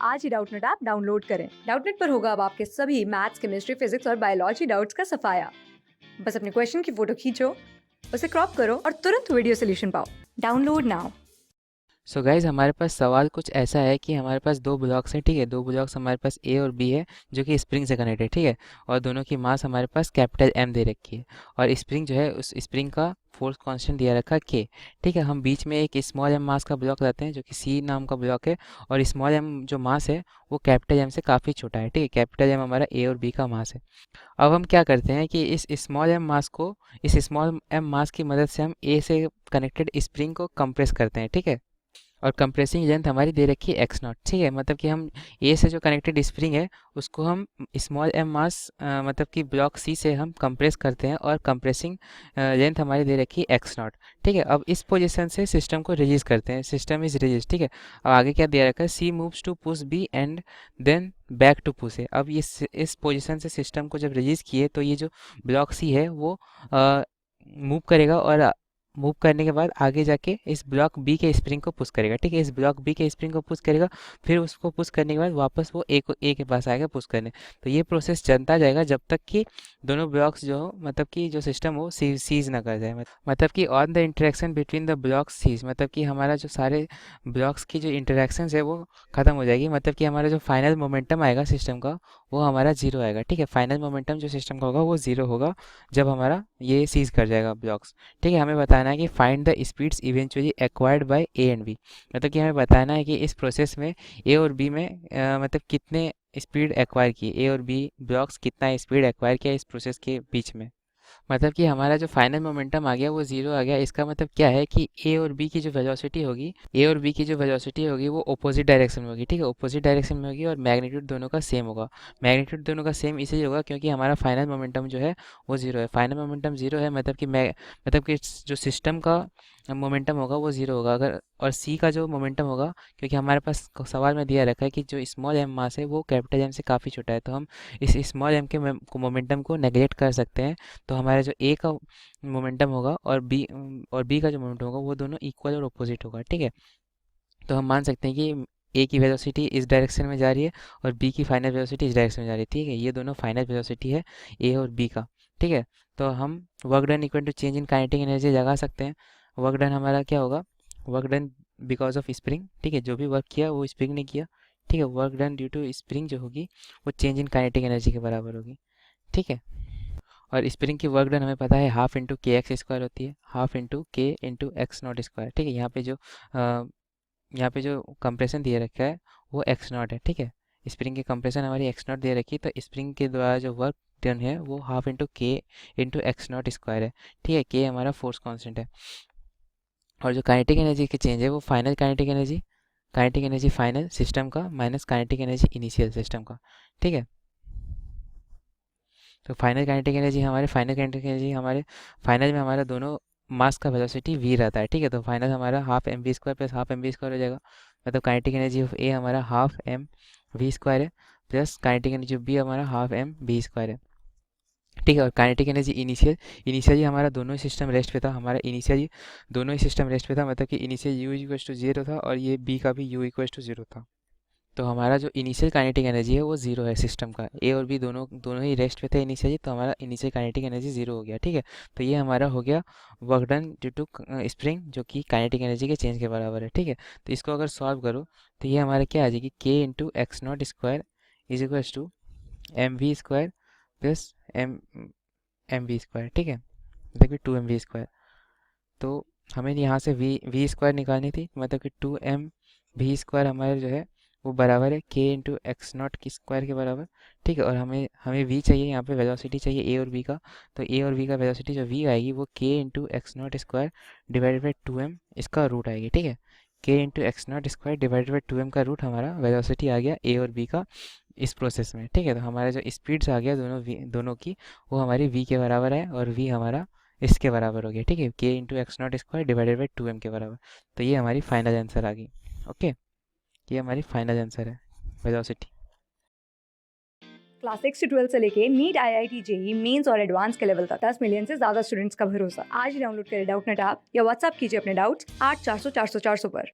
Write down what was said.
आज ही Doubtnut app download करें। Doubtnut पर होगा अब आपके सभी मैथ्स, केमिस्ट्री, फिजिक्स और बायोलॉजी डाउट्स का सफाया। बस अपने क्वेश्चन की फोटो खींचो, उसे क्रॉप करो और तुरंत वीडियो सोल्यूशन पाओ। Download now. सो गाइज़ हमारे पास सवाल कुछ ऐसा है कि हमारे पास दो ब्लॉक्स हैं, ठीक है। दो ब्लॉक्स हमारे पास ए और बी है जो कि स्प्रिंग से कनेक्टेड, ठीक है। और दोनों की मास हमारे पास कैपिटल एम दे रखी है और स्प्रिंग जो है उस स्प्रिंग का फोर्स कांस्टेंट दिया रखा है के, ठीक है। हम बीच में एक स्मॉल एम मास का ब्लॉक लाते हैं जो कि सी नाम का ब्लॉक है और स्मॉल एम जो मास है वो कैपिटल एम से काफ़ी छोटा है, ठीक है। कैपिटल एम हमारा ए और बी का मास है। अब हम क्या करते हैं कि इस स्मॉल एम मास को, इस स्मॉल एम मास की मदद से हम ए से कनेक्टेड स्प्रिंग को कंप्रेस करते हैं, ठीक है। और कंप्रेसिंग लेंथ हमारी दे रखी है एक्स नॉट, ठीक है। मतलब कि हम ए से जो कनेक्टेड स्प्रिंग है उसको हम स्मॉल एम मास मतलब कि ब्लॉक सी से हम कंप्रेस करते हैं और कंप्रेसिंग लेंथ हमारी दे रखी है एक्स नॉट, ठीक है। अब इस पोजीशन से सिस्टम को रिलीज करते हैं, सिस्टम इज रिलीज, ठीक है। अब आगे क्या दिया रखा है, C moves to push B and then back to push है। अब इस पोजीशन से सिस्टम को जब रिलीज किए तो ये जो ब्लॉक सी है वो मूव करेगा और मूव करने के बाद आगे जाके इस ब्लॉक बी के स्प्रिंग को पुश करेगा, ठीक है। इस ब्लॉक बी के स्प्रिंग को पुश करेगा, फिर उसको पुश करने के बाद वापस वो ए के पास आएगा पुश करने। तो ये प्रोसेस चलता जाएगा जब तक कि दोनों ब्लॉक्स जो हो, मतलब कि जो सिस्टम हो सीज ना कर जाए। मतलब कि on the interaction between the blocks सीज, मतलब कि हमारा जो सारे ब्लॉक्स की जो इंटरेक्शन है वो ख़त्म हो जाएगी। मतलब कि हमारा जो फाइनल मोमेंटम आएगा सिस्टम का वो हमारा जीरो आएगा, ठीक है। फाइनल मोमेंटम जो सिस्टम का होगा वो जीरो होगा जब हमारा ये सीज कर जाएगा ब्लॉक्स, ठीक है। हमें बताना है कि find the speeds eventually acquired by A and B. मतलब कि हमें बताना है कि इस प्रोसेस में ए और बी में मतलब कितने स्पीड एक्वायर की, ए और बी ब्लॉक्स कितना स्पीड एक्वायर किया इस प्रोसेस के बीच में। मतलब कि हमारा जो फाइनल मोमेंटम आ गया वो जीरो आ गया। इसका मतलब क्या है कि ए और बी की जो वेलोसिटी होगी, ए और बी की जो वेलोसिटी होगी वो ऑपोजिट डायरेक्शन में होगी, ठीक है। ऑपोजिट डायरेक्शन में होगी और मैग्नीट्यूड दोनों का सेम होगा। मैग्नीट्यूड दोनों का सेम इसलिए होगा क्योंकि हमारा फाइनल मोमेंटम जो है वो जीरो है। फाइनल मोमेंटम जीरो है मतलब कि मतलब कि जो सिस्टम का मोमेंटम होगा वो जीरो होगा अगर, और सी का जो मोमेंटम होगा, क्योंकि हमारे पास सवाल में दिया रखा है कि जो स्मॉल एम मास है वो कैपिटल एम से काफ़ी छोटा है, तो हम इस स्मॉल एम के मोमेंटम को नेगलेक्ट कर सकते हैं। तो हमारा जो ए का मोमेंटम होगा और बी का जो मोमेंटम होगा वो दोनों इक्वल और अपोजिट होगा, ठीक है। तो हम मान सकते हैं कि ए की वेलोसिटी इस डायरेक्शन में जा रही है और बी की फाइनल वेलोसिटी इस डायरेक्शन में जा रही है, ठीक है। ये दोनों फाइनल वेलोसिटी है ए और बी का, ठीक है। तो हम work done equal to change in kinetic energy लगा सकते हैं। वर्क डन हमारा क्या होगा, work done because of spring, ठीक है। जो भी वर्क किया वो स्प्रिंग ने किया, ठीक है। Work done due to spring जो होगी वो चेंज इन काइनेटिक एनर्जी के बराबर होगी, ठीक है। और स्प्रिंग की वर्क डन हमें पता है हाफ इंटू के एक्स स्क्वायर होती है, हाफ इंटू के इंटू एक्स नॉट स्क्वायर, ठीक है। यहाँ पे जो कंप्रेशन दिए रखा है वो एक्स नॉट है, ठीक है। स्प्रिंग की कंप्रेशन हमारी एक्स नॉट दे रखी है, तो स्प्रिंग के द्वारा जो वर्क डन है वो हाफ इंटू के इंटू एक्स नॉट स्क्वायर है, ठीक है। के हमारा फोर्स कांस्टेंट है। और जो काइनेटिक एनर्जी की चेंज है वो final kinetic energy final system का minus kinetic energy initial system का, ठीक है। तो फाइनल काइनेटिक एनर्जी हमारे फाइनल में हमारा दोनों मास का वेलोसिटी v रहता है, ठीक है। तो फाइनल हमारा half m v square plus half m v square हो जाएगा। मतलब काइनेटिक एनर्जी ऑफ ए हमारा हाफ एम वी स्क्वायर है plus kinetic energy of B हमारा हाफ एम वी स्क्वायर है, ठीक है। और काइनेटिक एनर्जी इनिशियली हमारा दोनों ही सिस्टम रेस्ट पे था, हमारा इनिशियली दोनों ही सिस्टम रेस्ट पे था। मतलब कि initial u equal to zero था और ये बी का भी यू इक्वल टू जीरो था। तो हमारा जो इनिशियल काइनेटिक एनर्जी है वो जीरो है सिस्टम का। ए और बी दोनों दोनों ही रेस्ट पे थे इनिशियली, तो हमारा इनिशियल काइनेटिक एनर्जी जीरो हो गया, ठीक है। तो ये हमारा हो गया work done due to spring जो कि काइनेटिक एनर्जी के चेंज के बराबर है, ठीक है। तो इसको अगर सॉल्व करो तो ये हमारा क्या आ जाएगी, k into x naught square is equal to m v square plus m m v square, ठीक है। देखिए टू एम वी स्क्वायर। तो हमें यहाँ से वी स्क्वायर निकालनी थी, मतलब कि टू एम वी स्क्वायर हमारे जो है वो बराबर है के इंटू एक्स नॉट की स्क्वायर के बराबर, ठीक है। और हमें हमें वी चाहिए, यहाँ पे वेलोसिटी चाहिए ए और बी का। तो ए और बी का वेलोसिटी जो वी आएगी वो k into x naught square divided by two m इसका रूट आएगी, ठीक है। K into x naught square divided by two m का रूट हमारा वेलोसिटी आ गया ए और बी का इस प्रोसेस में, ठीक है। तो हमारा जो स्पीड्स आ गया दोनों की वो हमारी वी के बराबर है और वी हमारा इसके बराबर हो गया, ठीक है। K into x naught square divided by two m के बराबर। तो ये हमारी फाइनल आंसर आ गई, ओके। ये हमारी फाइनल आंसर है वेलोसिटी। क्लास 6 से 12 से लेके नीट, IIT, जेई मेंस और एडवांस के लेवल तक 10 मिलियन से ज्यादा स्टूडेंट्स का भरोसा। आज ही डाउनलोड करें डाउटनेट ऐप या व्हाट्सएप कीजिए अपने डाउट्स 8400 400 400 पर।